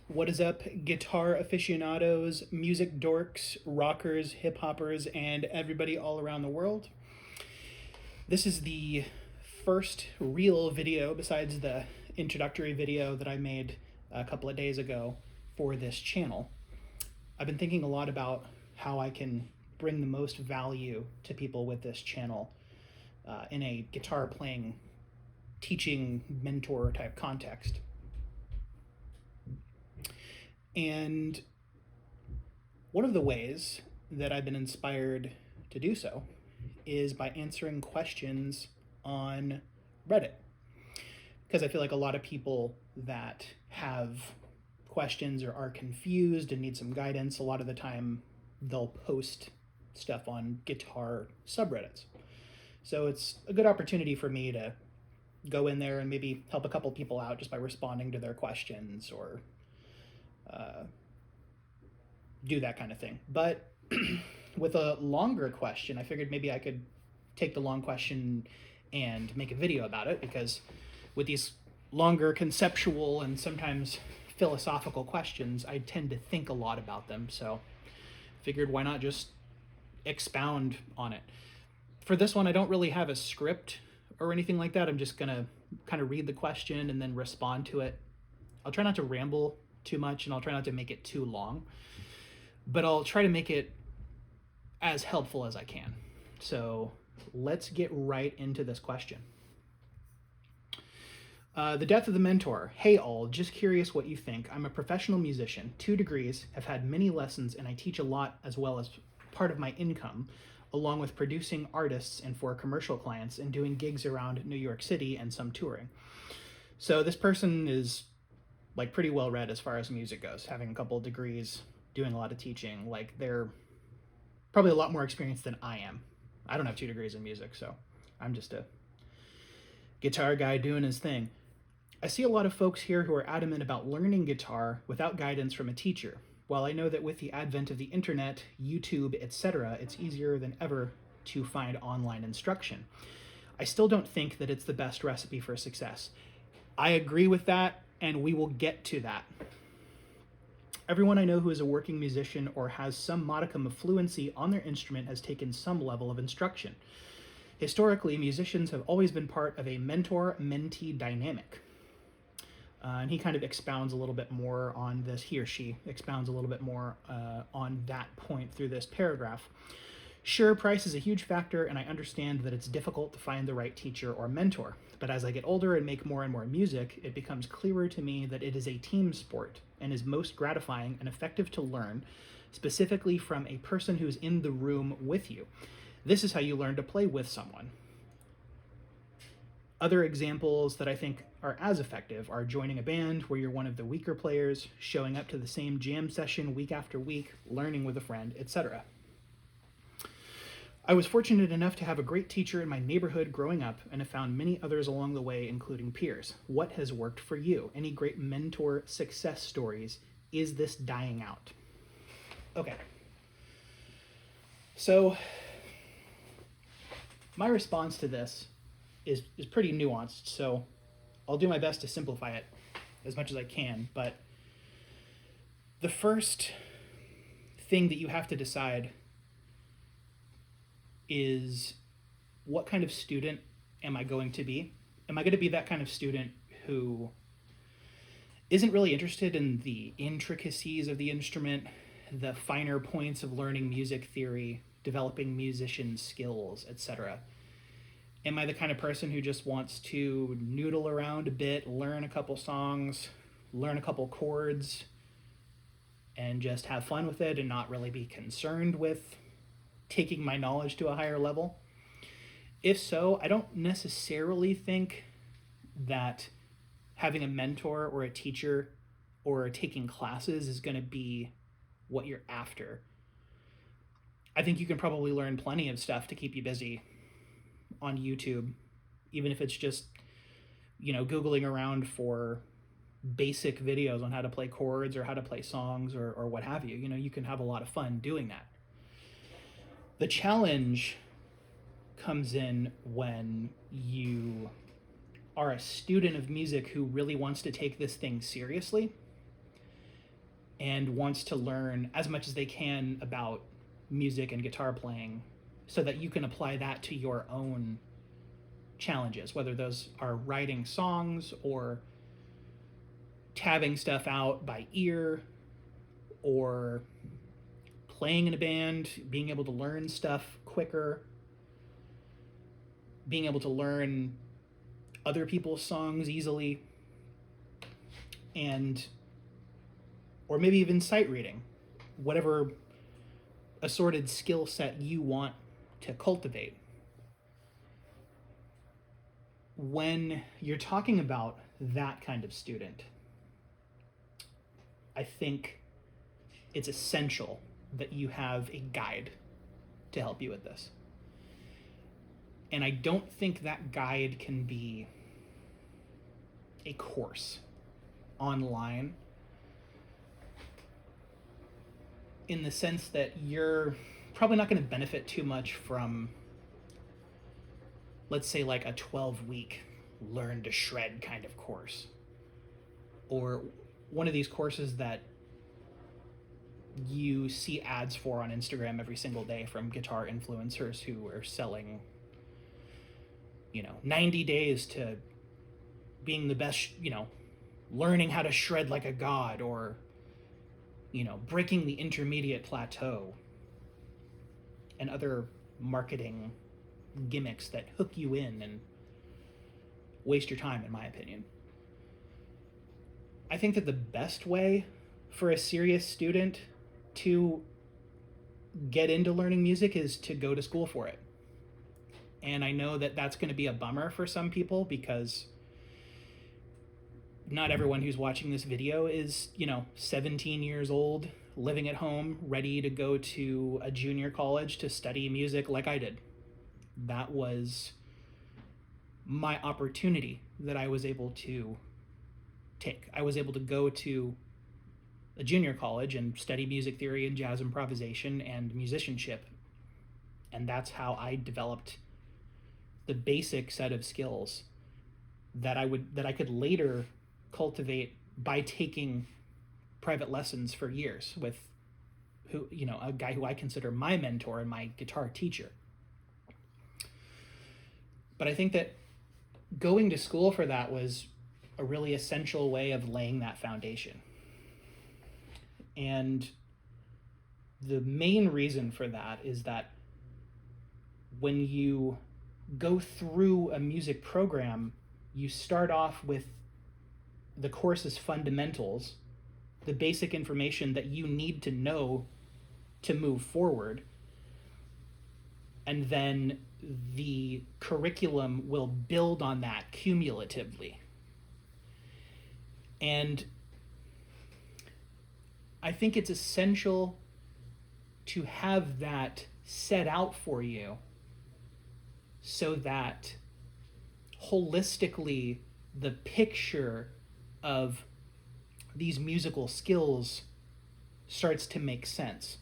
What is up, guitar aficionados, music dorks, rockers, hip hoppers, and everybody all around the world? This is the first real video, besides the introductory video that I made a couple of days ago for this channel. I've been thinking a lot about how I can bring the most value to people with this channel in a guitar playing, teaching, mentor type context. And one of the ways that I've been inspired to do so is by answering questions on Reddit. Because I feel like a lot of people that have questions or are confused and need some guidance, a lot of the time they'll post stuff on guitar subreddits. So it's a good opportunity for me to go in there and maybe help a couple people out just by responding to their questions or do that kind of thing. But with a longer question, I figured maybe I could take the long question and make a video about it, because with these longer conceptual and sometimes philosophical questions, I tend to think a lot about them. So figured why not just expound on it. For this one, I don't really have a script or anything like that. I'm just gonna kind of read the question and then respond to it. I'll try not to ramble too much, and I'll try not to make it too long, but I'll try to make it as helpful as I can. So let's get right into this question. The death of the mentor. Hey all, just curious what you think. I'm a professional musician, 2 degrees, have had many lessons, and I teach a lot as well as part of my income, along with producing artists and for commercial clients and doing gigs around New York City and some touring. So this person is like pretty well read as far as music goes, having a couple of degrees, doing a lot of teaching. Like they're probably a lot more experienced than I am. I don't have 2 degrees in music, so I'm just a guitar guy doing his thing. I see a lot of folks here who are adamant about learning guitar without guidance from a teacher. While I know that with the advent of the internet, YouTube, etc., it's easier than ever to find online instruction, I still don't think that it's the best recipe for success. I agree with that, and we will get to that. Everyone I know who is a working musician or has some modicum of fluency on their instrument has taken some level of instruction. Historically, musicians have always been part of a mentor-mentee dynamic. And he kind of expounds a little bit more on this, he or she expounds a little bit more on that point through this paragraph. Sure, price is a huge factor, and I understand that it's difficult to find the right teacher or mentor. But as I get older and make more and more music, it becomes clearer to me that it is a team sport and is most gratifying and effective to learn, specifically from a person who's in the room with you. This is how you learn to play with someone. Other examples that I think are as effective are joining a band where you're one of the weaker players, showing up to the same jam session week after week, learning with a friend, etc. I was fortunate enough to have a great teacher in my neighborhood growing up and have found many others along the way, including peers. What has worked for you? Any great mentor success stories? Is this dying out? Okay. So my response to this is pretty nuanced, so I'll do my best to simplify it as much as I can. But the first thing that you have to decide is, what kind of student am I going to be? Am I going to be that kind of student who isn't really interested in the intricacies of the instrument, the finer points of learning music theory, developing musician skills, etc.? Am I the kind of person who just wants to noodle around a bit, learn a couple songs, learn a couple chords, and just have fun with it and not really be concerned with taking my knowledge to a higher level? If so, I don't necessarily think that having a mentor or a teacher or taking classes is going to be what you're after. I think you can probably learn plenty of stuff to keep you busy on YouTube, even if it's just, Googling around for basic videos on how to play chords or how to play songs or what have you. You can have a lot of fun doing that. The challenge comes in when you are a student of music who really wants to take this thing seriously and wants to learn as much as they can about music and guitar playing so that you can apply that to your own challenges, whether those are writing songs or tabbing stuff out by ear or playing in a band, being able to learn stuff quicker, being able to learn other people's songs easily, and or maybe even sight reading, whatever assorted skill set you want to cultivate. When you're talking about that kind of student, I think it's essential that you have a guide to help you with this. And I don't think that guide can be a course online, in the sense that you're probably not going to benefit too much from, let's say, like a 12-week learn to shred kind of course, or one of these courses that you see ads for on Instagram every single day from guitar influencers who are selling, 90 days to being the best, learning how to shred like a god, or, breaking the intermediate plateau, and other marketing gimmicks that hook you in and waste your time, in my opinion. I think that the best way for a serious student to get into learning music is to go to school for it. And I know that that's going to be a bummer for some people, because not everyone who's watching this video is, 17 years old, living at home, ready to go to a junior college to study music like I did. That was my opportunity that I was able to take. I was able to go to a junior college and study music theory and jazz improvisation and musicianship. And that's how I developed the basic set of skills that I could later cultivate by taking private lessons for years with a guy who I consider my mentor and my guitar teacher. But I think that going to school for that was a really essential way of laying that foundation. And the main reason for that is that when you go through a music program, you start off with the course's fundamentals, the basic information that you need to know to move forward. And then the curriculum will build on that cumulatively. And I think it's essential to have that set out for you so that holistically the picture of these musical skills starts to make sense.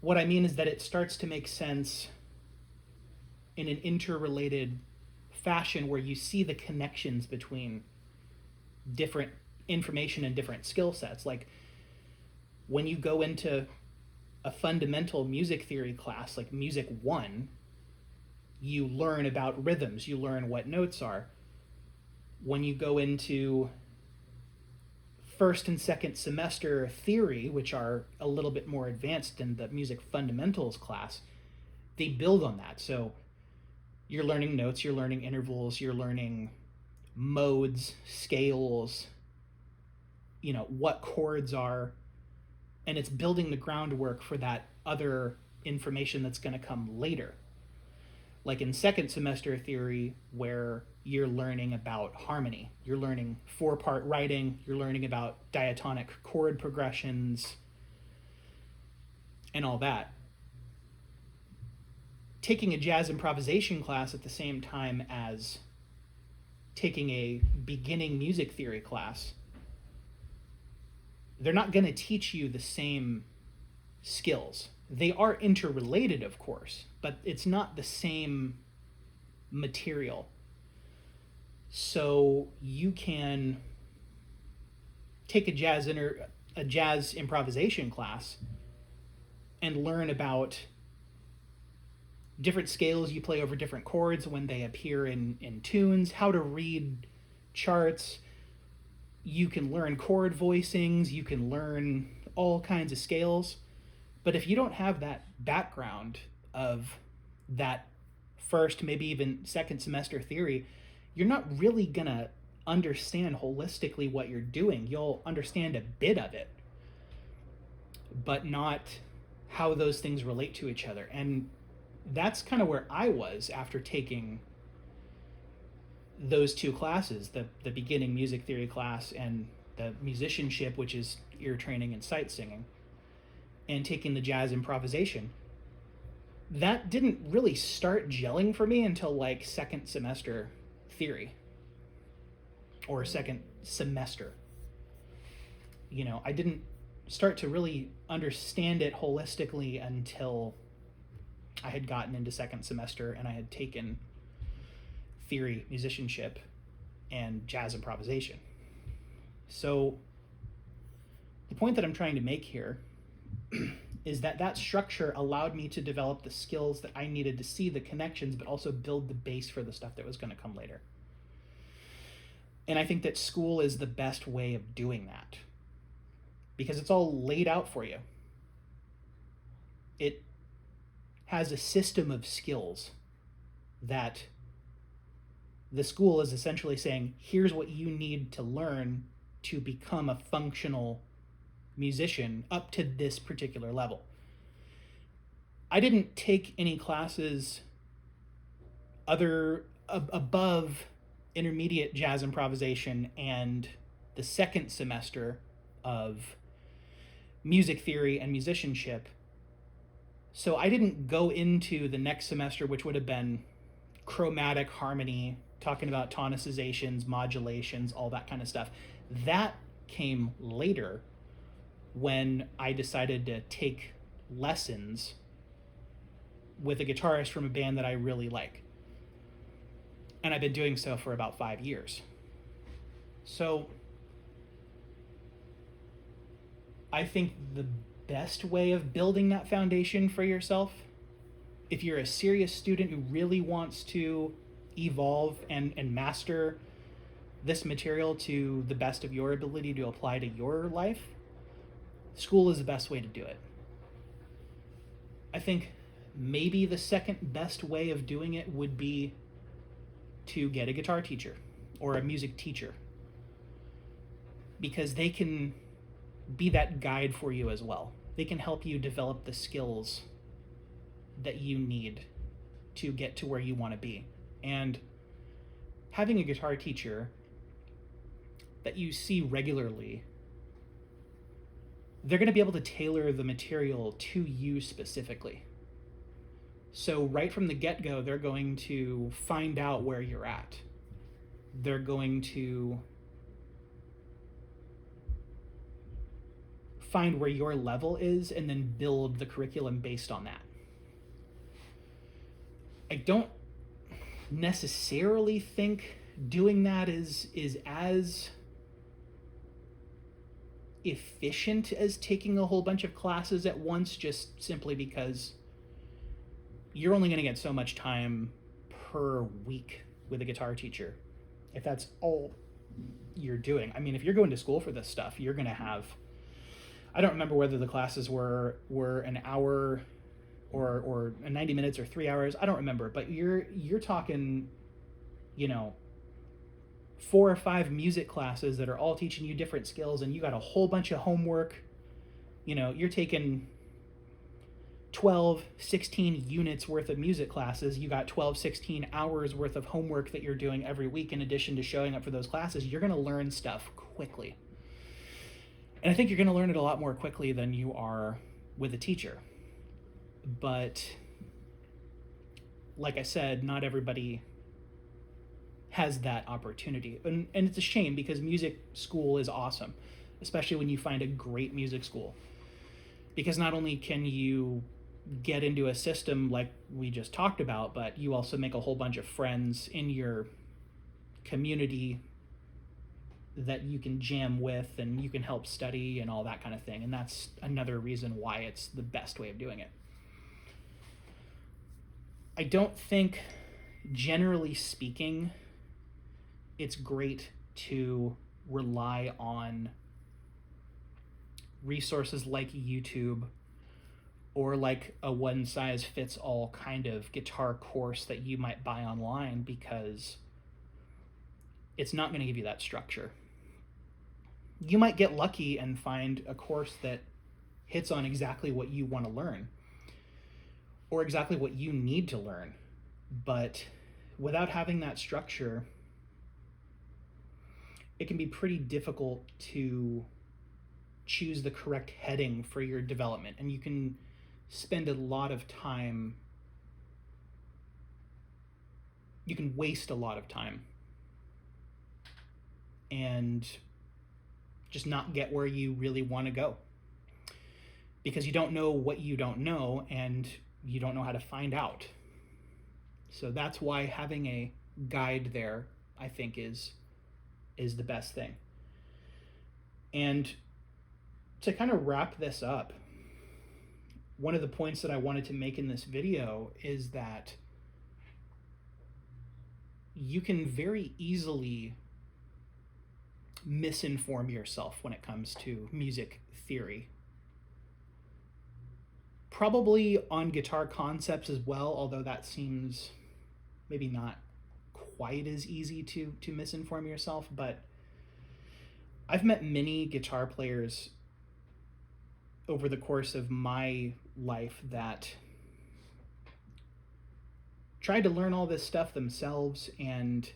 What I mean is that it starts to make sense in an interrelated fashion where you see the connections between different information and different skill sets. Like when you go into a fundamental music theory class like Music 1, you learn about rhythms, you learn what notes are. When you go into first and second semester theory, which are a little bit more advanced in the music fundamentals class, they build on that. So you're learning notes, you're learning intervals, you're learning modes, scales, what chords are, and it's building the groundwork for that other information that's going to come later. Like in second semester theory, where you're learning about harmony, you're learning 4-part writing, you're learning about diatonic chord progressions, and all that. Taking a jazz improvisation class at the same time as taking a beginning music theory class, they're not going to teach you the same skills. They are interrelated, of course, but it's not the same material. So you can take a jazz improvisation class and learn about different scales you play over different chords when they appear in tunes, how to read charts. You can learn chord voicings, you can learn all kinds of scales. But if you don't have that background of that first, maybe even second semester theory, you're not really gonna understand holistically what you're doing. You'll understand a bit of it, but not how those things relate to each other. And that's kind of where I was after taking those two classes, the beginning music theory class and the musicianship, which is ear training and sight singing, and taking the jazz improvisation. That didn't really start gelling for me until like second semester theory or second semester. You know, I didn't start to really understand it holistically until I had gotten into second semester and I had taken theory, musicianship, and jazz improvisation. So the point that I'm trying to make here is that structure allowed me to develop the skills that I needed to see the connections, but also build the base for the stuff that was going to come later. And I think that school is the best way of doing that because it's all laid out for you. It has a system of skills that the school is essentially saying, here's what you need to learn to become a functional musician up to this particular level. I didn't take any classes above intermediate jazz improvisation and the second semester of music theory and musicianship. So I didn't go into the next semester, which would have been chromatic harmony, talking about tonicizations, modulations, all that kind of stuff. That came later when I decided to take lessons with a guitarist from a band that I really like. And I've been doing so for about 5 years. So I think the best way of building that foundation for yourself, if you're a serious student who really wants to evolve and master this material to the best of your ability to apply to your life, school is the best way to do it. I think maybe the second best way of doing it would be to get a guitar teacher or a music teacher, because they can be that guide for you as well. They can help you develop the skills that you need to get to where you want to be. And having a guitar teacher that you see regularly, they're going to be able to tailor the material to you specifically. So right from the get-go, they're going to find out where you're at. They're going to find where your level is and then build the curriculum based on that. I don't necessarily think doing that is as efficient as taking a whole bunch of classes at once, just simply because you're only going to get so much time per week with a guitar teacher if that's all you're doing. I mean, if you're going to school for this stuff, you're going to have, I don't remember whether the classes were an hour or 90 minutes or 3 hours. I don't remember, but you're talking, 4 or 5 music classes that are all teaching you different skills, and you got a whole bunch of homework. You're taking 12, 16 units worth of music classes. You got 12, 16 hours worth of homework that you're doing every week in addition to showing up for those classes. You're going to learn stuff quickly. And I think you're going to learn it a lot more quickly than you are with a teacher. But like I said, not everybody has that opportunity. And it's a shame, because music school is awesome, especially when you find a great music school. Because not only can you get into a system like we just talked about, but you also make a whole bunch of friends in your community that you can jam with and you can help study and all that kind of thing. And that's another reason why it's the best way of doing it. I don't think, generally speaking, it's great to rely on resources like YouTube or like a one-size-fits-all kind of guitar course that you might buy online, because it's not going to give you that structure. You might get lucky and find a course that hits on exactly what you want to learn or exactly what you need to learn, but without having that structure, it can be pretty difficult to choose the correct heading for your development, and you can spend a lot of time, you can waste a lot of time and just not get where you really want to go, because you don't know what you don't know and you don't know how to find out. So that's why having a guide there, I think, is the best thing. And to kind of wrap this up, one of the points that I wanted to make in this video is that you can very easily misinform yourself when it comes to music theory. Probably on guitar concepts as well, although that seems maybe not quite as easy to misinform yourself. But I've met many guitar players over the course of my life that tried to learn all this stuff themselves, and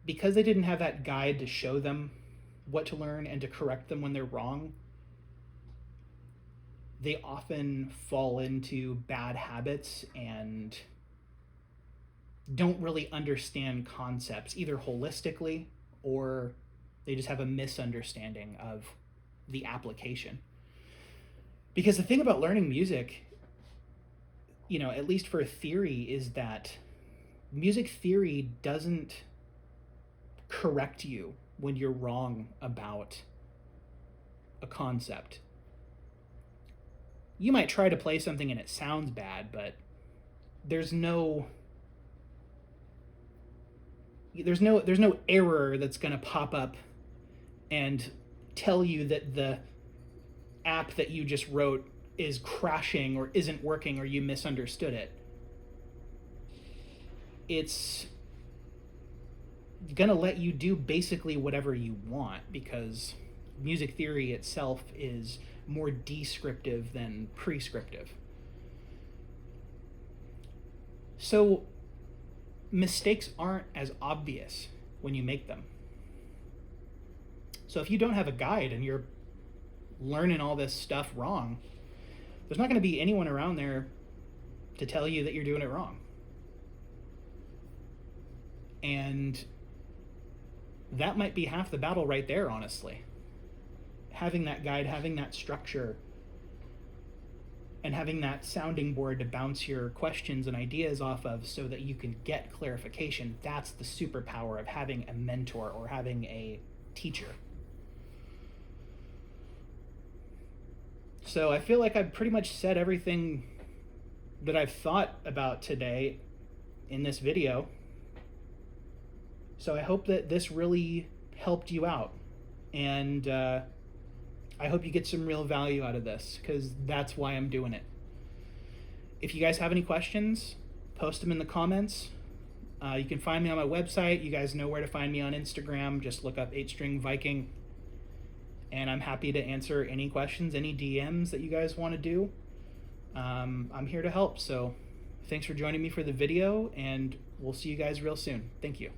because they didn't have that guide to show them what to learn and to correct them when they're wrong, they often fall into bad habits and don't really understand concepts either holistically, or they just have a misunderstanding of the application. Because the thing about learning music, at least for theory, is that music theory doesn't correct you when you're wrong about a concept. You might try to play something and it sounds bad, but there's no error that's going to pop up and tell you that the app that you just wrote is crashing or isn't working or you misunderstood it. It's gonna let you do basically whatever you want, because music theory itself is more descriptive than prescriptive. So mistakes aren't as obvious when you make them. So if you don't have a guide and you're learning all this stuff wrong, there's not going to be anyone around there to tell you that you're doing it wrong. And that might be half the battle right there, honestly. Having that guide, having that structure, and having that sounding board to bounce your questions and ideas off of so that you can get clarification, that's the superpower of having a mentor or having a teacher. So I feel like I've pretty much said everything that I've thought about today in this video. So I hope that this really helped you out, and I hope you get some real value out of this, because that's why I'm doing it. If you guys have any questions, post them in the comments. You can find me on my website. You guys know where to find me on Instagram. Just look up 8-String Viking. And I'm happy to answer any questions, any DMs that you guys want to do. I'm here to help. So thanks for joining me for the video, and we'll see you guys real soon. Thank you.